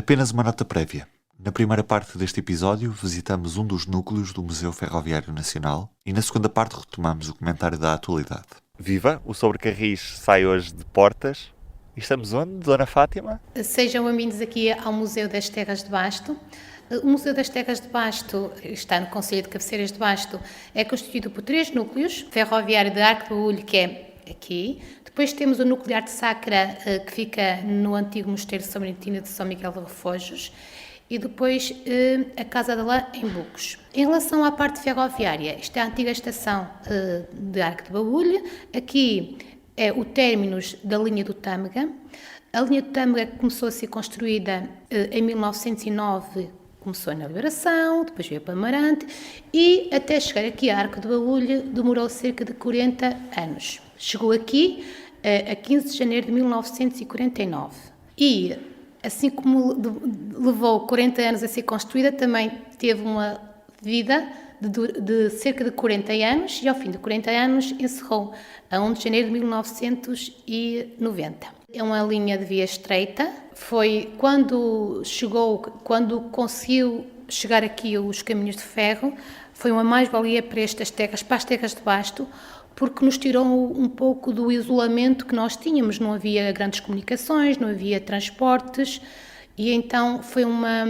Apenas uma nota prévia. Na primeira parte deste episódio, visitamos um dos núcleos do Museu Ferroviário Nacional e na segunda parte retomamos o comentário da atualidade. Viva! O Sobre Carris sai hoje de portas. E estamos onde, Dona Fátima? Sejam bem-vindos aqui ao Museu das Terras de Basto. O Museu das Terras de Basto está no Concelho de Cabeceiras de Basto. É constituído por 3 núcleos. Ferroviário de Arco do Baúlho, que é aqui. Depois temos o Núcleo de Arte Sacra, que fica no antigo Mosteiro de São Beneditino de São Miguel de Refojos. E depois a Casa da Lã, em Bucos. Em relação à parte ferroviária, esta é a antiga estação de Arco de Baúlho. Aqui é o términus da linha do Tâmega. A linha do Tâmega começou a ser construída em 1909, começou na Liberação, depois veio para Amarante e até chegar aqui a Arco de Baúlho demorou cerca de 40 anos. Chegou aqui a 15 de janeiro de 1949 e assim como levou 40 anos a ser construída, também teve uma vida de cerca de 40 anos e ao fim de 40 anos encerrou a 1 de janeiro de 1990. É uma linha de via estreita. Foi quando conseguiu chegar aqui os caminhos de ferro, foi uma mais-valia para estas terras, para as terras de Basto, porque nos tirou um pouco do isolamento que nós tínhamos. Não havia grandes comunicações, não havia transportes e então foi uma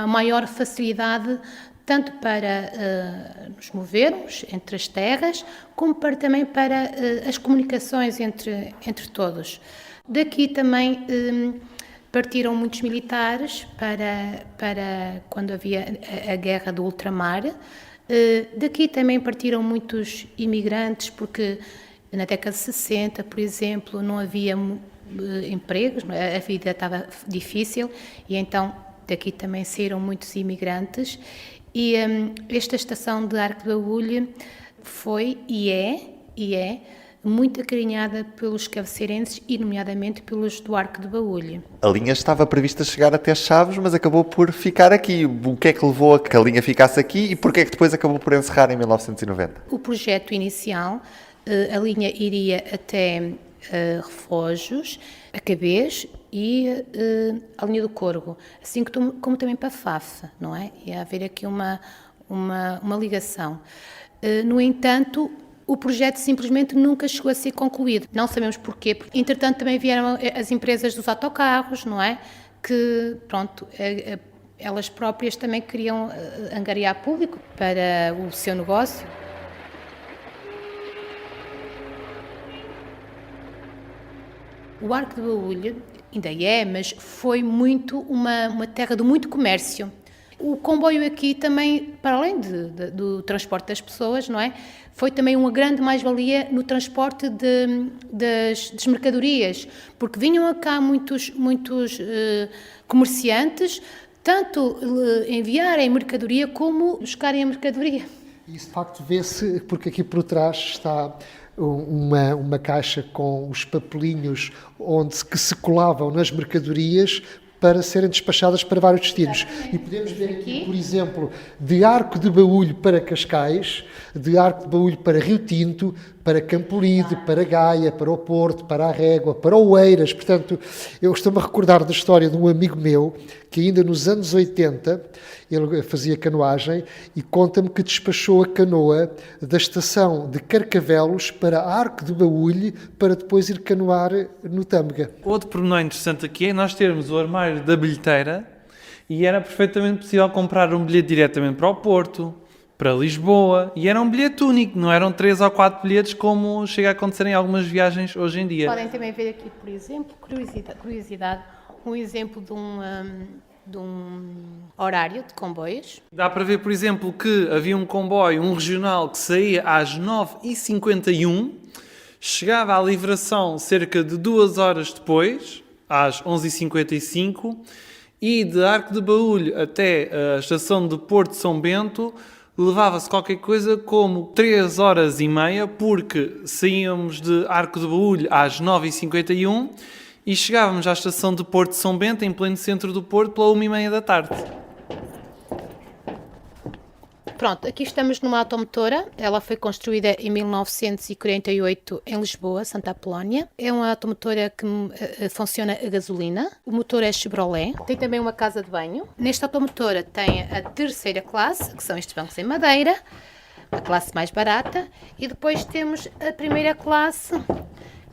maior facilidade tanto para nos movermos entre as terras, como também para as comunicações entre todos. Daqui também partiram muitos militares para quando havia a guerra do ultramar. Daqui também partiram muitos imigrantes, porque na década de 60, por exemplo, não havia empregos, a vida estava difícil e então daqui também saíram muitos imigrantes. E esta estação de Arco de Baúlho foi e é muito acarinhada pelos cabeceirenses e nomeadamente pelos do Arco de Baúlho. A linha estava prevista chegar até Chaves, mas acabou por ficar aqui. O que é que levou a que a linha ficasse aqui e porquê é que depois acabou por encerrar em 1990? O projeto inicial, a linha iria até Refojos, a Cabez e a linha do Corgo, assim como também para Faf, não é? Ia haver aqui uma ligação. No entanto, o projeto simplesmente nunca chegou a ser concluído. Não sabemos porquê, porque entretanto também vieram as empresas dos autocarros, não é? Que, pronto, elas próprias também queriam angariar público para o seu negócio. O Arco de Baúlho ainda é, mas foi muito uma terra de muito comércio. O comboio aqui também, para além do transporte das pessoas, não é? Foi também uma grande mais-valia no transporte das mercadorias, porque vinham cá muitos comerciantes, tanto enviarem mercadoria como buscarem a mercadoria. Isso de facto vê-se, porque aqui por trás está uma caixa com os papelinhos que se colavam nas mercadorias para serem despachadas para vários destinos. E podemos ver aqui, por exemplo, de Arco de Baúlho para Cascais, de Arco de Baúlho para Rio Tinto, para Campolide, para Gaia, para o Porto, para a Régua, para Oeiras. Portanto, eu estou-me a recordar da história de um amigo meu que ainda nos anos 80 ele fazia canoagem e conta-me que despachou a canoa da estação de Carcavelos para Arco de Baúlho para depois ir canoar no Tâmega. Outro pormenor interessante aqui é nós termos o armário da bilheteira e era perfeitamente possível comprar um bilhete diretamente para o Porto, para Lisboa, e era um bilhete único, não eram 3 ou 4 bilhetes como chega a acontecer em algumas viagens hoje em dia. Podem também ver aqui, por exemplo, curiosidade, um exemplo de um horário de comboios. Dá para ver, por exemplo, que havia um comboio, um regional, que saía às 9h51, chegava à Livração cerca de 2 horas depois, às 11h55, e de Arco de Baúlho até a estação de Porto de São Bento levava-se qualquer coisa como 3 horas e meia, porque saíamos de Arco de Baúlho às 9h51 e chegávamos à estação de Porto de São Bento, em pleno centro do Porto, pela 1h30 da tarde. Pronto, aqui estamos numa automotora, ela foi construída em 1948 em Lisboa, Santa Apolónia. É uma automotora que funciona a gasolina, o motor é Chevrolet, tem também uma casa de banho. Nesta automotora tem a terceira classe, que são estes bancos em madeira, a classe mais barata, e depois temos a primeira classe,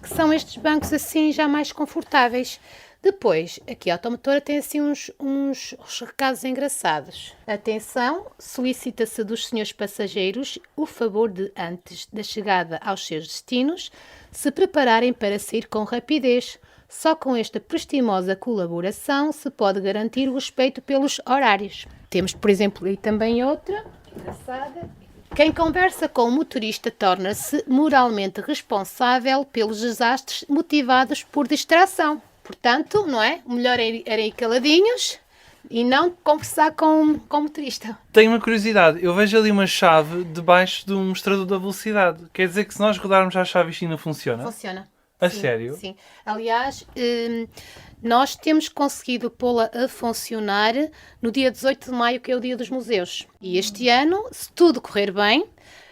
que são estes bancos assim já mais confortáveis. Depois, aqui a automotora tem assim uns recados engraçados. Atenção, solicita-se dos senhores passageiros o favor de, antes da chegada aos seus destinos, se prepararem para sair com rapidez. Só com esta prestimosa colaboração se pode garantir o respeito pelos horários. Temos, por exemplo, aí também outra, engraçada. Quem conversa com o motorista torna-se moralmente responsável pelos desastres motivados por distração. Portanto, não é? O melhor era ir caladinhos e não conversar com o motorista. Tenho uma curiosidade. Eu vejo ali uma chave debaixo do mostrador da velocidade. Quer dizer que se nós rodarmos a chave isto ainda funciona? Funciona. A Sim, sério? Sim. Aliás, nós temos conseguido pô-la a funcionar no dia 18 de maio, que é o dia dos museus. E este ano, se tudo correr bem,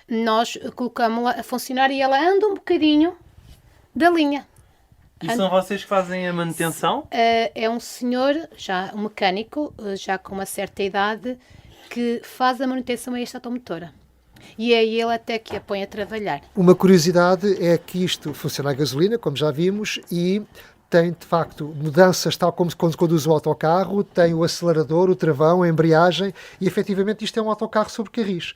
nós colocamos-la a funcionar e ela anda um bocadinho da linha. E são vocês que fazem a manutenção? É um senhor, já um mecânico, já com uma certa idade, que faz a manutenção a esta automotora. E é ele até que a põe a trabalhar. Uma curiosidade é que isto funciona a gasolina, como já vimos, e tem, de facto, mudanças tal como quando conduz o autocarro, tem o acelerador, o travão, a embreagem, e efetivamente isto é um autocarro sobre carris.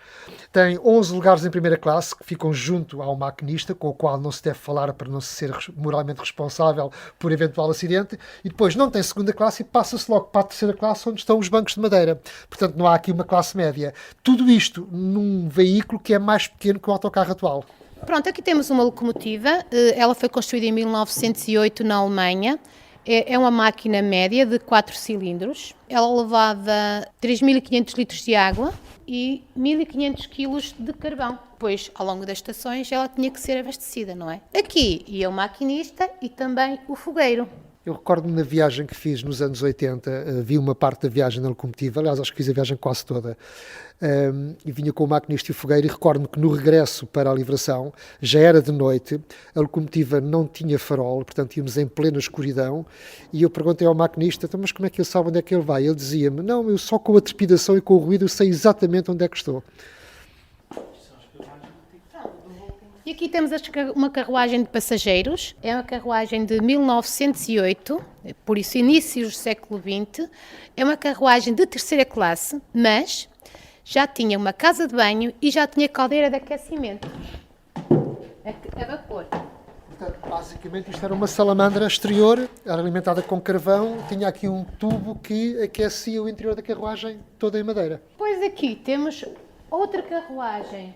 Tem 11 lugares em primeira classe que ficam junto ao maquinista, com o qual não se deve falar para não se ser moralmente responsável por eventual acidente, e depois não tem segunda classe e passa-se logo para a terceira classe, onde estão os bancos de madeira. Portanto, não há aqui uma classe média. Tudo isto num veículo que é mais pequeno que o autocarro atual. Pronto, aqui temos uma locomotiva, ela foi construída em 1908 na Alemanha, é uma máquina média de 4 cilindros, ela levava 3.500 litros de água e 1.500 quilos de carvão. Depois, ao longo das estações, ela tinha que ser abastecida, não é? Aqui ia o maquinista e também o fogueiro. Eu recordo-me na viagem que fiz nos anos 80, vi uma parte da viagem na locomotiva, aliás, acho que fiz a viagem quase toda, e vinha com o maquinista e o fogueiro, e recordo-me que no regresso para a Livração, já era de noite, a locomotiva não tinha farol, portanto íamos em plena escuridão, e eu perguntei ao maquinista, então, mas como é que ele sabe onde é que ele vai? Ele dizia-me, não, eu só com a trepidação e com o ruído eu sei exatamente onde é que estou. E aqui temos uma carruagem de passageiros, é uma carruagem de 1908, por isso inícios do século XX, é uma carruagem de terceira classe, mas já tinha uma casa de banho e já tinha caldeira de aquecimento, a vapor. Portanto, basicamente isto era uma salamandra exterior, era alimentada com carvão, tinha aqui um tubo que aquecia o interior da carruagem toda em madeira. Pois aqui temos outra carruagem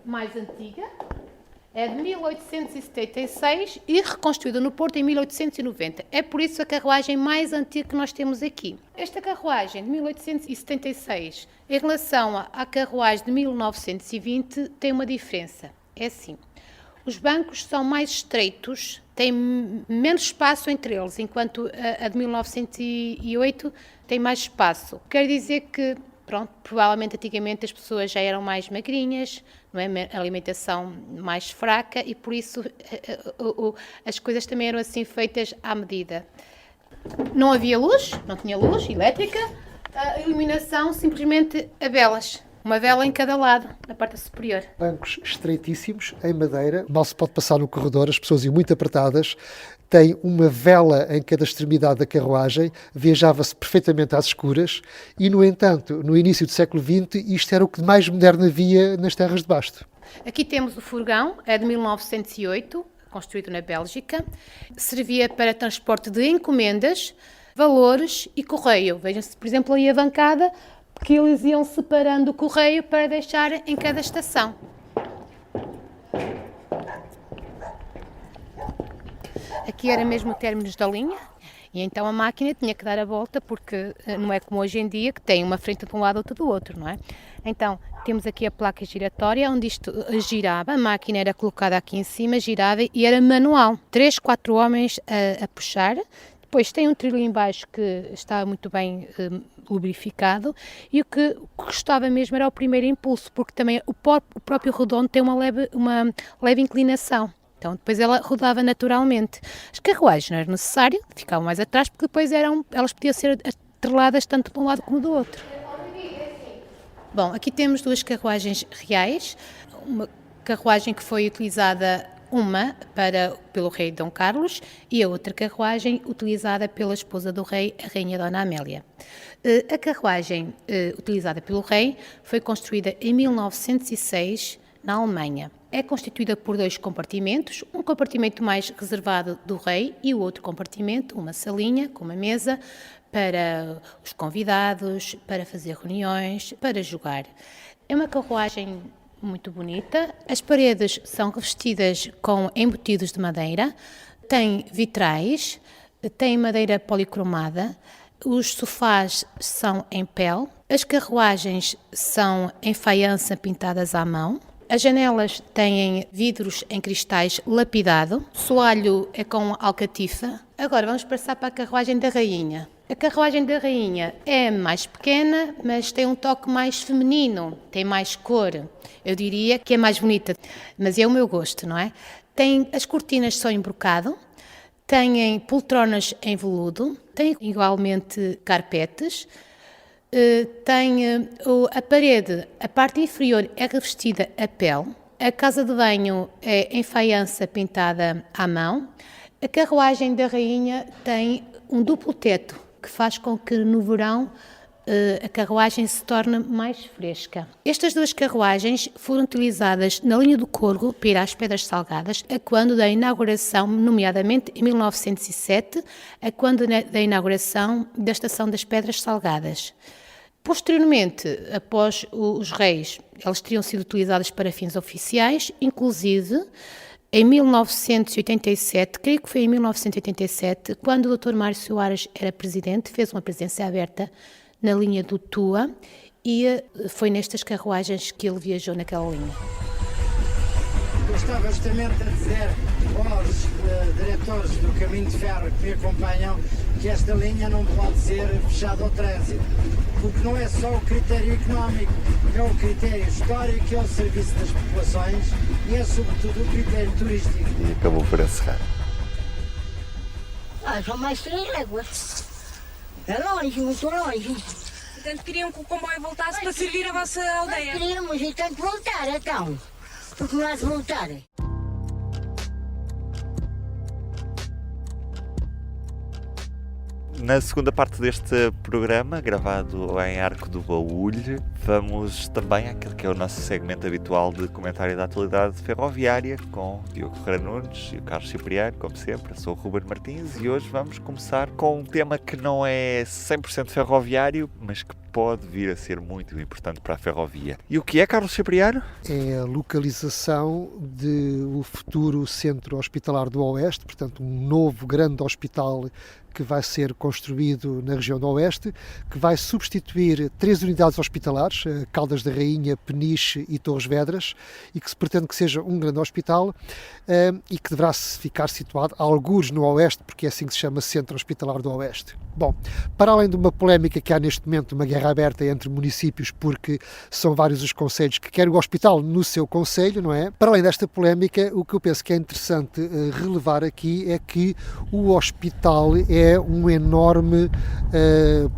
mais antiga, é de 1876 e reconstruída no Porto em 1890. É por isso a carruagem mais antiga que nós temos aqui. Esta carruagem de 1876, em relação à carruagem de 1920, tem uma diferença. É assim, os bancos são mais estreitos, têm menos espaço entre eles, enquanto a de 1908 tem mais espaço. Quer dizer que, pronto, provavelmente antigamente as pessoas já eram mais magrinhas, não é? A alimentação mais fraca e por isso as coisas também eram assim feitas à medida. Não havia luz, não tinha luz elétrica, a iluminação simplesmente a velas. Uma vela em cada lado, na parte superior. Bancos estreitíssimos, em madeira, mal se pode passar no corredor, as pessoas iam muito apertadas, tem uma vela em cada extremidade da carruagem, viajava-se perfeitamente às escuras e, no entanto, no início do século XX, isto era o que mais moderno havia nas terras de Basto. Aqui temos o furgão, é de 1908, construído na Bélgica, servia para transporte de encomendas, valores e correio. Vejam-se, por exemplo, aí a bancada, que eles iam separando o correio para deixar em cada estação. Aqui era mesmo términos da linha, e então a máquina tinha que dar a volta, porque não é como hoje em dia, que tem uma frente de um lado e outra do outro, não é? Então, temos aqui a placa giratória, onde isto girava, a máquina era colocada aqui em cima, girava e era manual. 3, 4 homens a puxar, Depois tem um trilho em baixo que está muito bem lubrificado, e o que gostava mesmo era o primeiro impulso, porque também o próprio redondo tem uma leve inclinação. Então depois ela rodava naturalmente. As carruagens não era necessário, ficavam mais atrás, porque depois elas podiam ser atreladas tanto de um lado como do outro. Bom, aqui temos 2 carruagens reais, uma carruagem que foi utilizada pelo rei Dom Carlos e a outra carruagem utilizada pela esposa do rei, a rainha Dona Amélia. A carruagem utilizada pelo rei foi construída em 1906 na Alemanha. É constituída por 2 compartimentos, um compartimento mais reservado do rei e o outro compartimento, uma salinha com uma mesa para os convidados, para fazer reuniões, para jogar. É uma carruagem muito bonita. As paredes são revestidas com embutidos de madeira, tem vitrais, tem madeira policromada, os sofás são em pele, as carruagens são em faiança pintadas à mão, as janelas têm vidros em cristais lapidado, o soalho é com alcatifa. Agora vamos passar para a carruagem da rainha. A carruagem da rainha é mais pequena, mas tem um toque mais feminino, tem mais cor. Eu diria que é mais bonita, mas é o meu gosto, não é? As cortinas são em brocado, têm poltronas em veludo, tem igualmente carpetes, tem a parede, a parte inferior é revestida a pele, a casa de banho é em faiança pintada à mão, a carruagem da rainha tem um duplo teto, que faz com que no verão a carruagem se torne mais fresca. Estas 2 carruagens foram utilizadas na linha do Corgo para ir às Pedras Salgadas, a quando da inauguração, nomeadamente em 1907, a quando da inauguração da Estação das Pedras Salgadas. Posteriormente, após os reis, elas teriam sido utilizadas para fins oficiais, inclusive em 1987, creio que foi em 1987, quando o Dr. Mário Soares era presidente, fez uma presença aberta na linha do Tua e foi nestas carruagens que ele viajou naquela linha. Eu estava justamente a dizer aos diretores do Caminho de Ferro que me acompanham que esta linha não pode ser fechada ao trânsito, porque não é só o critério económico, é o critério histórico, é o serviço das populações e é sobretudo o critério turístico. E acabou por encerrar. São mais 3 léguas. É longe, muito longe. Portanto, queriam que o comboio voltasse para servir a vossa aldeia? Queríamos e tem que voltar, então. Porque não há de voltar. Na segunda parte deste programa, gravado em Arco do Baúlho, vamos também àquele que é o nosso segmento habitual de comentário da atualidade ferroviária com o Diogo Ferreira Nunes e o Carlos Cipriano, como sempre. Eu sou o Ruben Martins e hoje vamos começar com um tema que não é 100% ferroviário, mas que pode vir a ser muito importante para a ferrovia. E o que é, Carlos Cipriano? É a localização do futuro Centro Hospitalar do Oeste, portanto um novo grande hospital que vai ser construído na região do Oeste, que vai substituir 3 unidades hospitalares, Caldas da Rainha, Peniche e Torres Vedras, e que se pretende que seja um grande hospital e que deverá ficar situado a algures no Oeste, porque é assim que se chama Centro Hospitalar do Oeste. Bom, para além de uma polémica que há neste momento, uma guerra aberta entre municípios, porque são vários os concelhos que querem o hospital no seu concelho, não é? Para além desta polémica, o que eu penso que é interessante relevar aqui é que o hospital é um enorme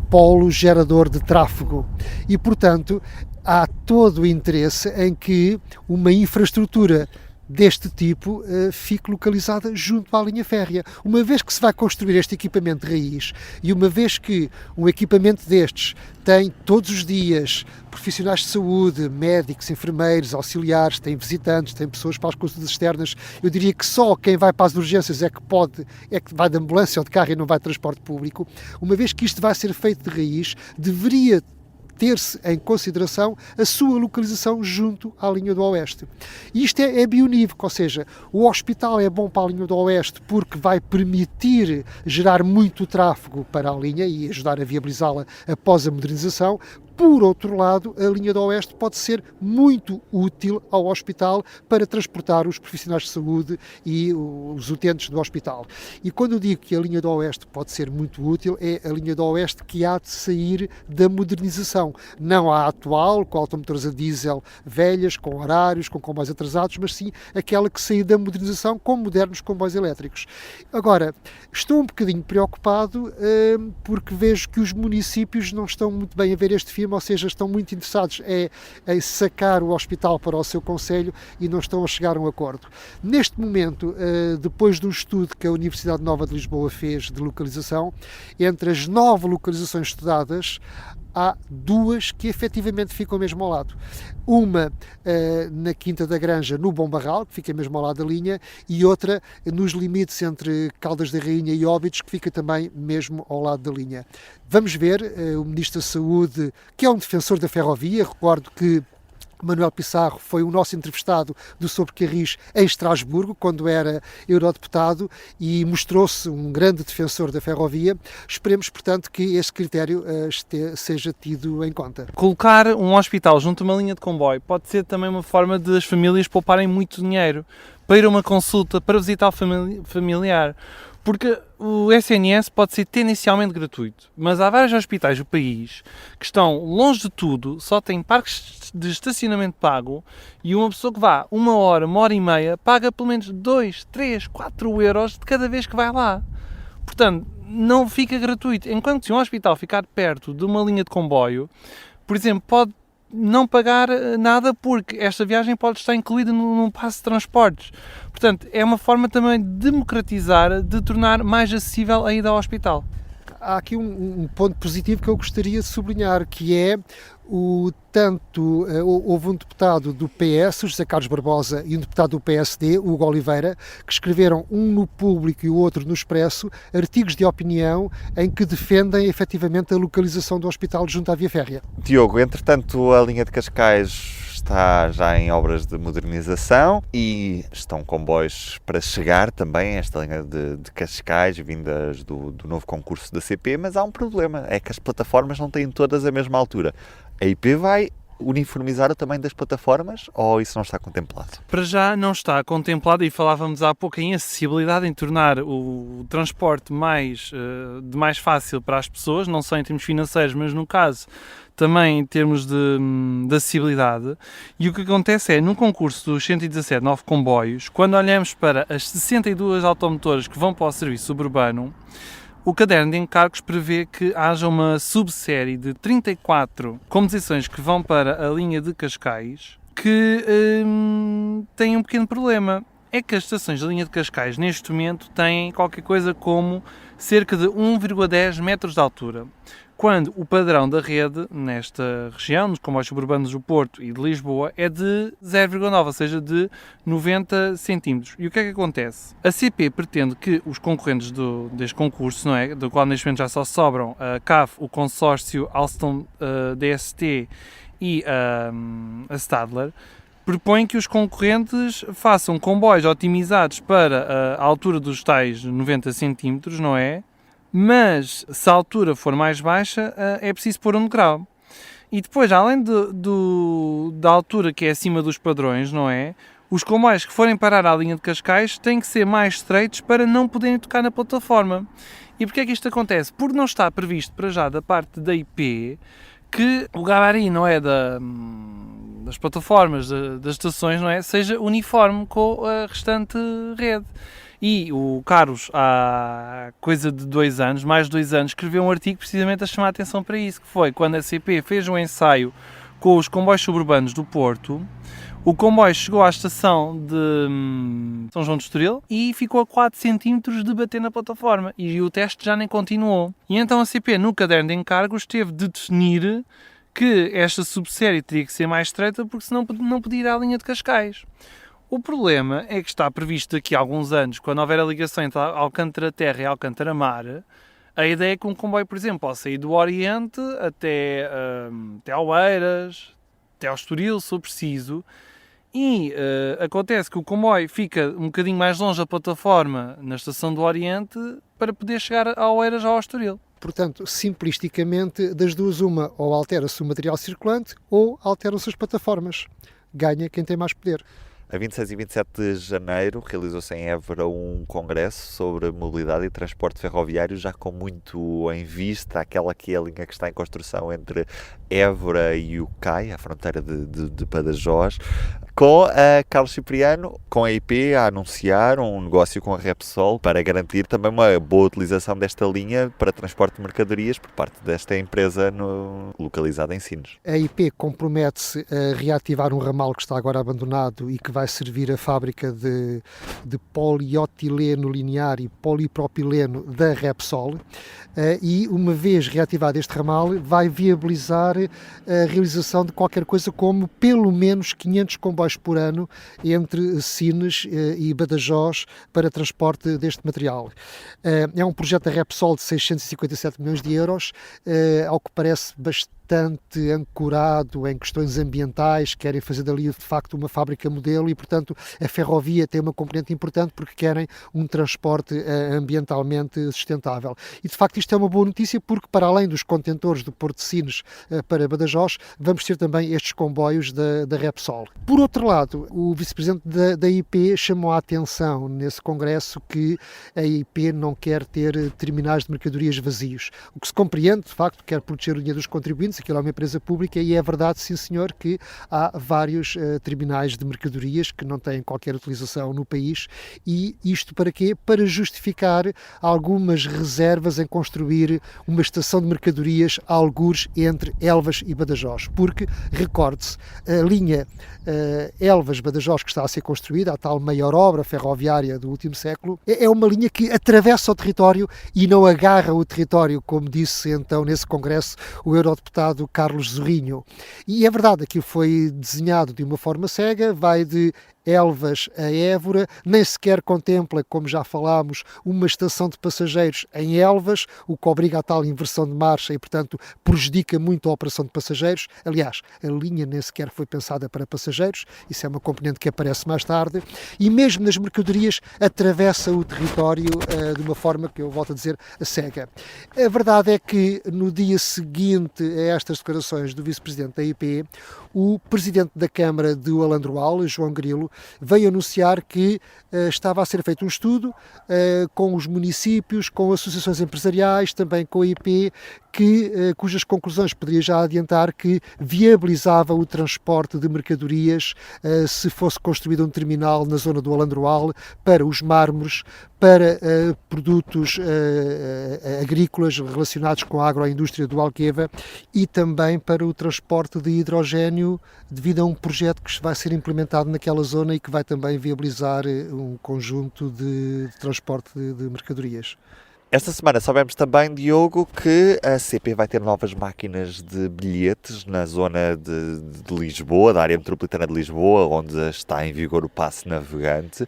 polo gerador de tráfego e, portanto, há todo o interesse em que uma infraestrutura deste tipo fique localizada junto à linha férrea. Uma vez que se vai construir este equipamento de raiz e uma vez que um equipamento destes tem todos os dias profissionais de saúde, médicos, enfermeiros, auxiliares, tem visitantes, tem pessoas para as consultas externas, eu diria que só quem vai para as urgências é que vai de ambulância ou de carro e não vai de transporte público. Uma vez que isto vai ser feito de raiz, deveria ter-se em consideração a sua localização junto à linha do Oeste. E isto é bionívoco, ou seja, o hospital é bom para a linha do Oeste porque vai permitir gerar muito tráfego para a linha e ajudar a viabilizá-la após a modernização. Por outro lado, a linha do Oeste pode ser muito útil ao hospital para transportar os profissionais de saúde e os utentes do hospital. E quando eu digo que a linha do Oeste pode ser muito útil, é a linha do Oeste que há de sair da modernização. Não a atual, com automotores a diesel velhas, com horários, com comboios atrasados, mas sim aquela que sair da modernização com modernos comboios elétricos. Agora, estou um bocadinho preocupado porque vejo que os municípios não estão muito bem a ver este filme, ou seja, estão muito interessados em sacar o hospital para o seu concelho e não estão a chegar a um acordo. Neste momento, depois de um estudo que a Universidade Nova de Lisboa fez de localização, entre as 9 localizações estudadas, há 2 que efetivamente ficam mesmo ao lado. Uma na Quinta da Granja, no Bom Barral, que fica mesmo ao lado da linha, e outra nos limites entre Caldas da Rainha e Óbidos, que fica também mesmo ao lado da linha. Vamos ver, o Ministro da Saúde, que é um defensor da ferrovia, recordo que Manuel Pissarro foi o nosso entrevistado do Sobre Carris em Estrasburgo, quando era eurodeputado, e mostrou-se um grande defensor da ferrovia. Esperemos, portanto, que este critério seja tido em conta. Colocar um hospital junto a uma linha de comboio pode ser também uma forma de as famílias pouparem muito dinheiro para ir a uma consulta, para visitar o familiar. Porque o SNS pode ser tendencialmente gratuito, mas há vários hospitais do país que estão longe de tudo, só têm parques de estacionamento pago, e uma pessoa que vá 1 hora e meia, paga pelo menos 2, 3, 4 euros de cada vez que vai lá. Portanto, não fica gratuito. Enquanto que se um hospital ficar perto de uma linha de comboio, por exemplo, pode não pagar nada porque esta viagem pode estar incluída num passe de transportes. Portanto, é uma forma também de democratizar, de tornar mais acessível a ida ao hospital. Há aqui um ponto positivo que eu gostaria de sublinhar, que é houve um deputado do PS, o José Carlos Barbosa, e um deputado do PSD, o Hugo Oliveira, que escreveram, um no Público e o outro no Expresso, artigos de opinião em que defendem efetivamente a localização do hospital junto à via férrea. Diogo, entretanto, a linha de Cascais está já em obras de modernização e estão comboios para chegar também a esta linha de Cascais, vindas do novo concurso da CP, mas há um problema, é que as plataformas não têm todas a mesma altura. A IP vai uniformizar o tamanho das plataformas ou isso não está contemplado? Para já não está contemplado, e falávamos há pouco em acessibilidade, em tornar o transporte mais fácil para as pessoas, não só em termos financeiros, mas no caso também em termos de acessibilidade. E o que acontece é, no concurso dos 117 9 comboios, quando olhamos para as 62 automotores que vão para o serviço suburbano, o caderno de encargos prevê que haja uma subsérie de 34 composições que vão para a linha de Cascais que têm um pequeno problema. É que as estações da linha de Cascais, neste momento, têm qualquer coisa como cerca de 1,10 metros de altura, quando o padrão da rede, nesta região, nos comboios suburbanos do Porto e de Lisboa, é de 0,9, ou seja, de 90 centímetros. E o que é que acontece? A CP pretende que os concorrentes deste concurso, não é, do qual neste momento já só sobram a CAF, o consórcio Alstom DST e a Stadler, propõe que os concorrentes façam comboios otimizados para a altura dos tais 90 centímetros, não é? Mas, se a altura for mais baixa, é preciso pôr um degrau. E depois, além da altura que é acima dos padrões, não é? Os comboios que forem parar à linha de Cascais têm que ser mais estreitos para não poderem tocar na plataforma. E porquê é que isto acontece? Porque não está previsto para já da parte da IP que o gabarito, não é, das plataformas, das estações, não é, seja uniforme com a restante rede. E o Carlos, há coisa de 2 anos, mais de 2 anos, escreveu um artigo precisamente a chamar a atenção para isso, que foi quando a CP fez um ensaio com os comboios suburbanos do Porto. O comboio chegou à estação de São João de Estoril e ficou a 4 centímetros de bater na plataforma, e o teste já nem continuou. E então a CP, no caderno de encargos, teve de definir que esta subsérie teria que ser mais estreita, porque senão não podia ir à linha de Cascais. O problema é que está previsto daqui a alguns anos, quando houver a ligação entre Alcântara Terra e Alcântara Mar, a ideia é que um comboio, por exemplo, possa ir do Oriente até Oeiras, até ao Estoril, se for preciso, e acontece que o comboio fica um bocadinho mais longe da plataforma na estação do Oriente para poder chegar a Oeiras ou ao Estoril. portanto, simplificamente, das duas uma, ou altera-se o material circulante ou alteram-se as plataformas. Ganha quem tem mais poder. A 26 e 27 de janeiro realizou-se em Évora um congresso sobre mobilidade e transporte ferroviário, já com muito em vista aquela que é a linha que está em construção entre Évora e o Cai, a fronteira de Badajoz, com a Carlos Cipriano, com a IP a anunciar um negócio com a Repsol para garantir também uma boa utilização desta linha para transporte de mercadorias por parte desta empresa localizada em Sines. A IP compromete-se a reativar um ramal que está agora abandonado e que vai servir a fábrica de polietileno linear e polipropileno da Repsol, e uma vez reativado este ramal vai viabilizar a realização de qualquer coisa como pelo menos 500 comboios por ano entre Sines e Badajoz para transporte deste material. É um projeto da Repsol de 657 milhões de euros, ao que parece bastante ancorado em questões ambientais, querem fazer dali de facto uma fábrica modelo e, portanto, a ferrovia tem uma componente importante porque querem um transporte ambientalmente sustentável. E, de facto, isto é uma boa notícia porque, para além dos contentores do Porto de Sines para Badajoz, vamos ter também estes comboios da Repsol. Por outro lado, o vice-presidente da IP chamou a atenção nesse congresso que a IP não quer ter terminais de mercadorias vazios, o que se compreende, de facto, quer proteger o dinheiro dos contribuintes, aquilo é uma empresa pública e é verdade, sim senhor, que há vários terminais de mercadorias que não têm qualquer utilização no país. E isto para quê? Para justificar algumas reservas em construir uma estação de mercadorias a algures entre Elvas e Badajoz, porque, recorde-se, a linha Elvas-Badajoz que está a ser construída, a tal maior obra ferroviária do último século, é uma linha que atravessa o território e não agarra o território, como disse então nesse congresso o eurodeputado Carlos Zorrinho. E é verdade, aquilo foi desenhado de uma forma cega, vai de Elvas a Évora, nem sequer contempla, como já falámos, uma estação de passageiros em Elvas, o que obriga a tal inversão de marcha e, portanto, prejudica muito a operação de passageiros. Aliás, a linha nem sequer foi pensada para passageiros, isso é uma componente que aparece mais tarde, e mesmo nas mercadorias atravessa o território de uma forma que eu volto a dizer cega. A verdade é que no dia seguinte a estas declarações do vice-presidente da IP, o presidente da Câmara de Alandroal, João Grilo, veio anunciar que estava a ser feito um estudo com os municípios, com associações empresariais, também com a IP, cujas conclusões poderia já adiantar que viabilizava o transporte de mercadorias se fosse construído um terminal na zona do Alandroal para os mármores, para produtos agrícolas relacionados com a agroindústria do Alqueva e também para o transporte de hidrogénio devido a um projeto que vai ser implementado naquela zona e que vai também viabilizar um conjunto de transporte de mercadorias. Esta semana soubemos também, Diogo, que a CP vai ter novas máquinas de bilhetes na zona de Lisboa, da área metropolitana de Lisboa, onde está em vigor o passe navegante.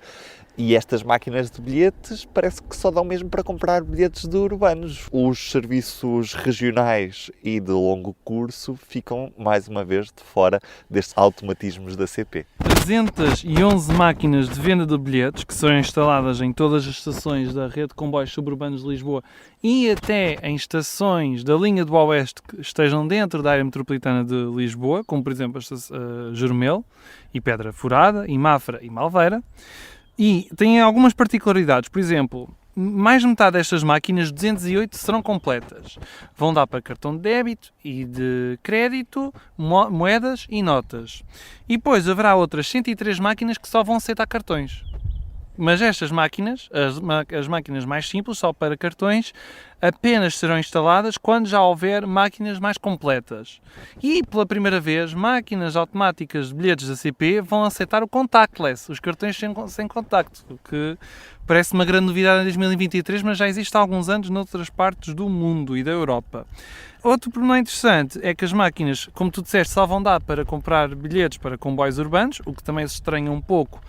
E estas máquinas de bilhetes parece que só dão mesmo para comprar bilhetes de urbanos. Os serviços regionais e de longo curso ficam, mais uma vez, de fora destes automatismos da CP. 311 máquinas de venda de bilhetes que são instaladas em todas as estações da rede de comboios suburbanos de Lisboa e até em estações da linha do Oeste que estejam dentro da área metropolitana de Lisboa, como por exemplo a Jurmel e Pedra Furada, e Mafra e Malveira. E tem algumas particularidades, por exemplo, mais de metade destas máquinas, 208, serão completas. Vão dar para cartão de débito e de crédito, moedas e notas. E depois haverá outras 103 máquinas que só vão aceitar cartões. Mas estas máquinas, as máquinas mais simples, só para cartões, apenas serão instaladas quando já houver máquinas mais completas. E, pela primeira vez, máquinas automáticas de bilhetes da CP vão aceitar o contactless, os cartões sem contacto, o que parece uma grande novidade em 2023, mas já existe há alguns anos noutras partes do mundo e da Europa. Outro problema interessante é que as máquinas, como tu disseste, só vão dar para comprar bilhetes para comboios urbanos, o que também se estranha um pouco,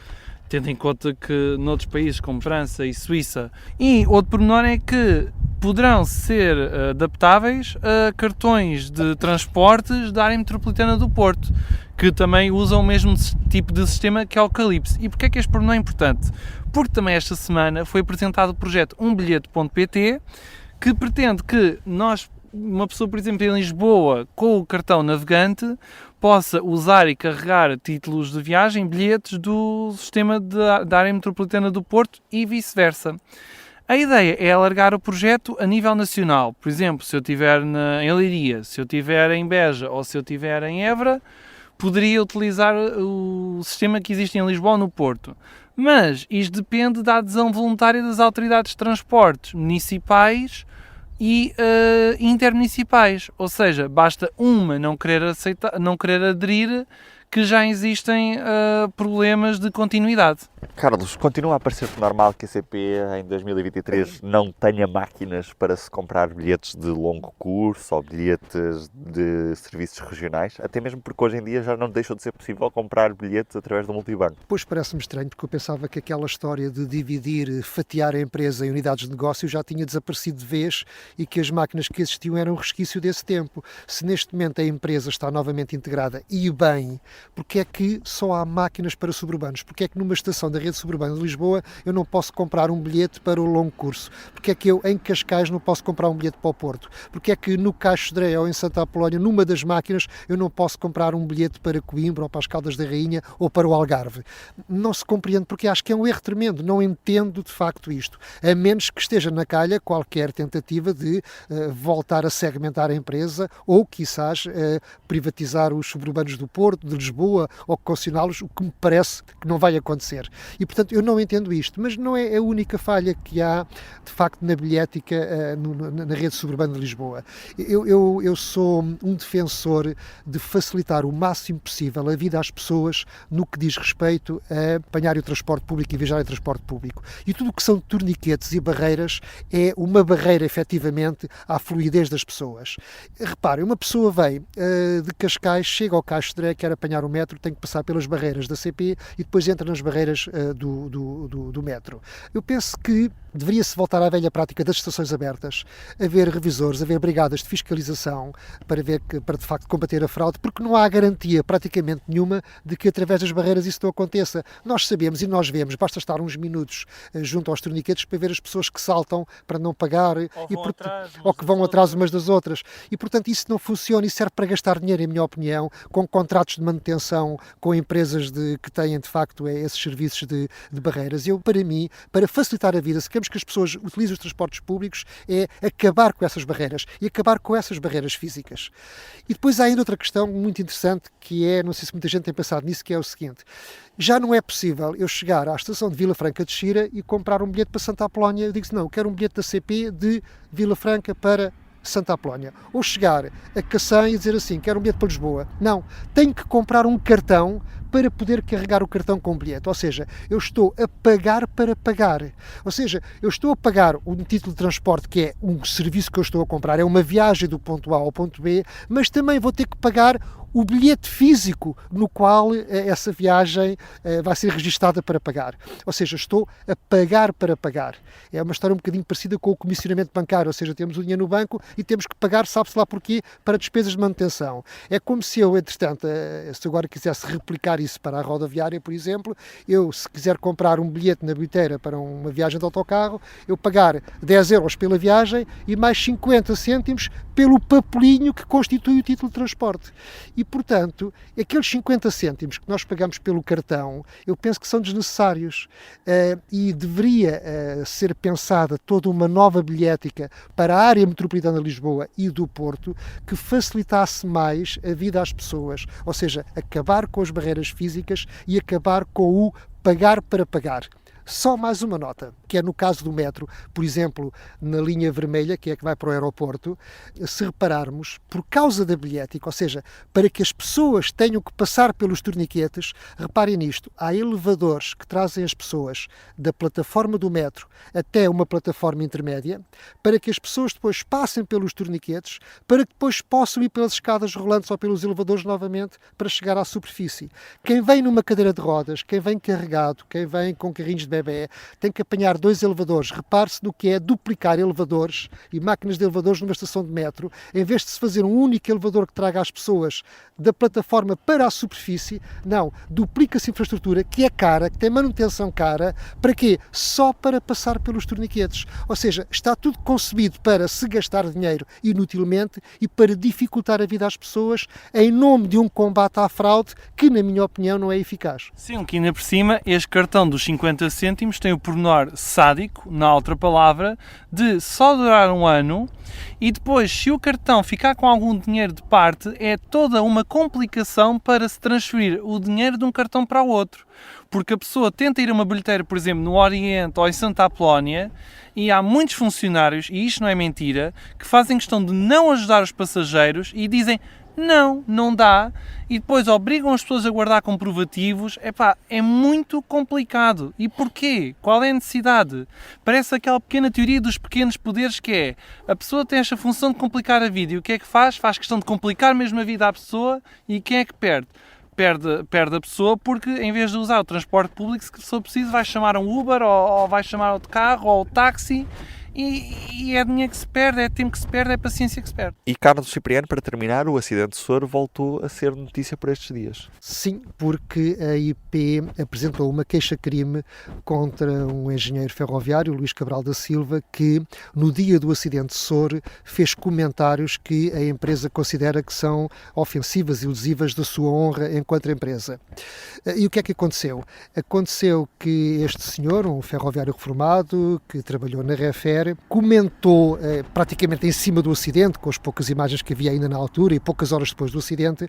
tendo em conta que noutros países como França e Suíça. E outro pormenor é que poderão ser adaptáveis a cartões de transportes da área metropolitana do Porto, que também usam o mesmo tipo de sistema que é o Calypso. E porquê é que este pormenor é importante? Porque também esta semana foi apresentado o projeto umbilhete.pt, que pretende que uma pessoa, por exemplo, em Lisboa, com o cartão navegante, possa usar e carregar títulos de viagem, bilhetes do sistema da área metropolitana do Porto e vice-versa. A ideia é alargar o projeto a nível nacional. Por exemplo, se eu estiver em Leiria, se eu estiver em Beja ou se eu estiver em Évora, poderia utilizar o sistema que existe em Lisboa ou no Porto. Mas isto depende da adesão voluntária das autoridades de transportes municipais e intermunicipais. Ou seja, basta uma não querer aderir, que já existem problemas de continuidade. Carlos, continua a parecer-te normal que a CP em 2023 não tenha máquinas para se comprar bilhetes de longo curso ou bilhetes de serviços regionais? Até mesmo porque hoje em dia já não deixou de ser possível comprar bilhetes através do multibanco. Pois parece-me estranho, porque eu pensava que aquela história de dividir, fatiar a empresa em unidades de negócio já tinha desaparecido de vez e que as máquinas que existiam eram um resquício desse tempo. Se neste momento a empresa está novamente integrada e bem, porque é que só há máquinas para suburbanos? Porque é que numa estação da rede suburbana de Lisboa eu não posso comprar um bilhete para o longo curso? Porque é que eu em Cascais não posso comprar um bilhete para o Porto? Porque é que no Caixo de Dré ou em Santa Apolónia, numa das máquinas, eu não posso comprar um bilhete para Coimbra ou para as Caldas da Rainha ou para o Algarve? Não se compreende, porque acho que é um erro tremendo. Não entendo de facto isto. A menos que esteja na calha qualquer tentativa de voltar a segmentar a empresa ou, quiçás, privatizar os suburbanos do Porto, de Lisboa, ou concessioná-los, o que me parece que não vai acontecer. E, portanto, eu não entendo isto, mas não é a única falha que há, de facto, na bilhética na rede suburbana de Lisboa. Eu sou um defensor de facilitar o máximo possível a vida às pessoas no que diz respeito a apanhar o transporte público e viajar em transporte público. E tudo o que são torniquetes e barreiras é uma barreira, efetivamente, à fluidez das pessoas. Reparem, uma pessoa vem de Cascais, chega ao Caixo de Dré, quer apanhar o metro, tem que passar pelas barreiras da CP e depois entra nas barreiras do metro. Eu penso que deveria-se voltar à velha prática das estações abertas, haver revisores, haver brigadas de fiscalização para de facto combater a fraude, porque não há garantia praticamente nenhuma de que através das barreiras isso não aconteça. Nós sabemos e nós vemos, basta estar uns minutos junto aos torniquetes para ver as pessoas que saltam para não pagar ou que vão atrás umas das outras. E portanto isso não funciona e serve para gastar dinheiro, em minha opinião, com contratos de manutenção com empresas que têm de facto esses serviços de barreiras. Para mim, para facilitar a vida, se queremos que as pessoas utilizem os transportes públicos, é acabar com essas barreiras e acabar com essas barreiras físicas. E depois há ainda outra questão muito interessante que é, não sei se muita gente tem pensado nisso, que é o seguinte: já não é possível eu chegar à estação de Vila Franca de Xira e comprar um bilhete para Santa Apolónia. Eu digo assim, não, eu quero um bilhete da CP de Vila Franca para Santa Apolónia. Ou chegar a Cacém e dizer assim, quero um bilhete para Lisboa. Não, tenho que comprar um cartão para poder carregar o cartão com o bilhete. Ou seja, eu estou a pagar para pagar. Ou seja, eu estou a pagar um título de transporte que é um serviço que eu estou a comprar, é uma viagem do ponto A ao ponto B, mas também vou ter que pagar o bilhete físico no qual essa viagem vai ser registada para pagar. Ou seja, estou a pagar para pagar. É uma história um bocadinho parecida com o comissionamento bancário, ou seja, temos o dinheiro no banco e temos que pagar, sabe-se lá porquê, para despesas de manutenção. É como se eu, entretanto, se agora quisesse replicar isso para a rodoviária, por exemplo, eu, se quiser comprar um bilhete na bilheteira para uma viagem de autocarro, eu pagar 10 euros pela viagem e mais 50 cêntimos pelo papelinho que constitui o título de transporte. E, portanto, aqueles 50 cêntimos que nós pagamos pelo cartão, eu penso que são desnecessários e deveria ser pensada toda uma nova bilhética para a área metropolitana de Lisboa e do Porto que facilitasse mais a vida às pessoas, ou seja, acabar com as barreiras físicas e acabar com o pagar para pagar. Só mais uma nota, que é no caso do metro, por exemplo, na linha vermelha, que é que vai para o aeroporto, se repararmos, por causa da bilhética, ou seja, para que as pessoas tenham que passar pelos torniquetes, reparem nisto, há elevadores que trazem as pessoas da plataforma do metro até uma plataforma intermédia, para que as pessoas depois passem pelos torniquetes, para que depois possam ir pelas escadas rolantes ou pelos elevadores novamente para chegar à superfície. Quem vem numa cadeira de rodas, quem vem carregado, quem vem com carrinhos de bebê, tem que apanhar 2 elevadores. Repare-se no que é duplicar elevadores e máquinas de elevadores numa estação de metro, em vez de se fazer um único elevador que traga as pessoas da plataforma para a superfície, não, duplica-se infraestrutura que é cara, que tem manutenção cara, para quê? Só para passar pelos torniquetes. Ou seja, está tudo concebido para se gastar dinheiro inutilmente e para dificultar a vida às pessoas em nome de um combate à fraude que, na minha opinião, não é eficaz. Sim, que ainda por cima, este cartão dos 50 cêntimos tem o pormenor sádico, na outra palavra, de só durar 1 ano e depois, se o cartão ficar com algum dinheiro de parte, é toda uma complicação para se transferir o dinheiro de um cartão para o outro. Porque a pessoa tenta ir a uma bilheteira, por exemplo, no Oriente ou em Santa Apolónia, e há muitos funcionários, e isto não é mentira, que fazem questão de não ajudar os passageiros e dizem não dá, e depois obrigam as pessoas a guardar comprovativos. É muito complicado. E porquê? Qual é a necessidade? Parece aquela pequena teoria dos pequenos poderes, que é, a pessoa tem esta função de complicar a vida, e o que é que faz? Faz questão de complicar mesmo a vida à pessoa, e quem é que perde? Perde a pessoa, porque em vez de usar o transporte público, se for preciso, vai chamar um Uber, ou vai chamar outro carro, ou o táxi, e é dinheiro que se perde, é tempo que se perde, é paciência que se perde. E Carlos Cipriano, para terminar, o acidente de Soro voltou a ser notícia por estes dias. Sim, porque a IP apresentou uma queixa-crime contra um engenheiro ferroviário, Luís Cabral da Silva, que no dia do acidente de Soro fez comentários que a empresa considera que são ofensivas e lesivas da sua honra enquanto empresa. E o que é que aconteceu? Aconteceu que este senhor, um ferroviário reformado, que trabalhou na Refer, comentou praticamente em cima do acidente, com as poucas imagens que havia ainda na altura e poucas horas depois do acidente,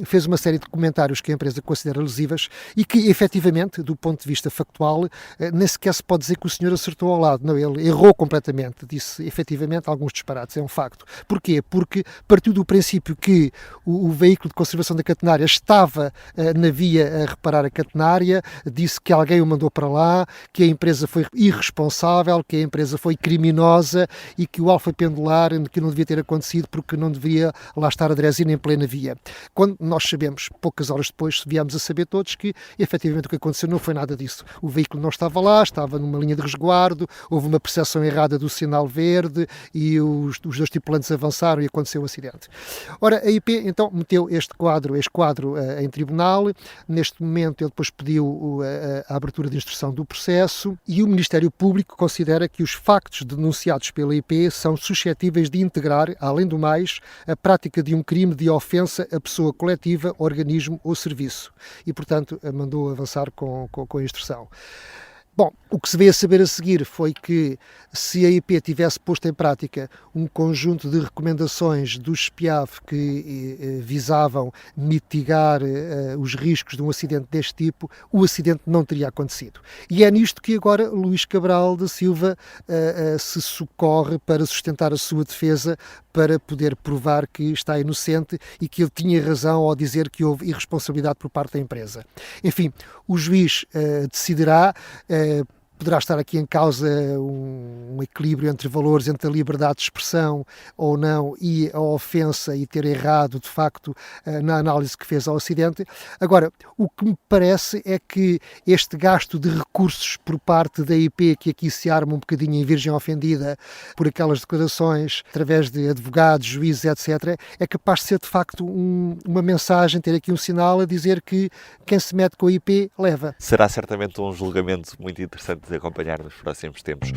fez uma série de comentários que a empresa considera lesivas e que, efetivamente, do ponto de vista factual, nem sequer se pode dizer que o senhor acertou ao lado. Não, ele errou completamente, disse efetivamente alguns disparates, é um facto. Porquê? Porque partiu do princípio que o veículo de conservação da catenária estava na via a reparar a catenária, disse que alguém o mandou para lá, que a empresa foi irresponsável, que a empresa foi criminosa e que o alfa pendular que não devia ter acontecido porque não deveria lá estar a Dresina em plena via. Quando nós sabemos, poucas horas depois, viemos a saber todos que efetivamente o que aconteceu não foi nada disso. O veículo não estava lá, estava numa linha de resguardo, houve uma percepção errada do sinal verde e os 2 tripulantes avançaram e aconteceu o acidente. Ora, a IP então meteu este quadro em tribunal. Neste momento ele depois pediu a abertura de instrução do processo e o Ministério Público considera que os factos denunciados pela IP são suscetíveis de integrar, além do mais, a prática de um crime de ofensa a pessoa coletiva, organismo ou serviço. E, portanto, mandou avançar com a instrução. Bom, o que se veio a saber a seguir foi que se a IP tivesse posto em prática um conjunto de recomendações do SPIAV que visavam mitigar os riscos de um acidente deste tipo, o acidente não teria acontecido. E é nisto que agora Luís Cabral da Silva se socorre para sustentar a sua defesa, para poder provar que está inocente e que ele tinha razão ao dizer que houve irresponsabilidade por parte da empresa. Enfim, o juiz decidirá. Poderá estar aqui em causa um equilíbrio entre valores, entre a liberdade de expressão ou não e a ofensa e ter errado, de facto, na análise que fez ao acidente. Agora, o que me parece é que este gasto de recursos por parte da IP, que aqui se arma um bocadinho em virgem ofendida por aquelas declarações, através de advogados, juízes, etc., é capaz de ser, de facto, uma mensagem, ter aqui um sinal a dizer que quem se mete com a IP leva. Será certamente um julgamento muito interessante de acompanhar nos próximos tempos.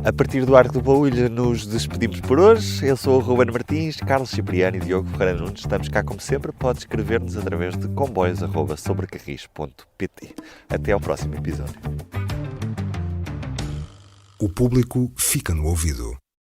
A partir do Arco do Baúlho nos despedimos por hoje. Eu sou o Ruben Martins, Carlos Cipriano e Diogo Ferreira Nunes. Estamos cá como sempre. Pode escrever-nos através de comboios@sobrecarris.pt. Até ao próximo episódio. O público fica no ouvido.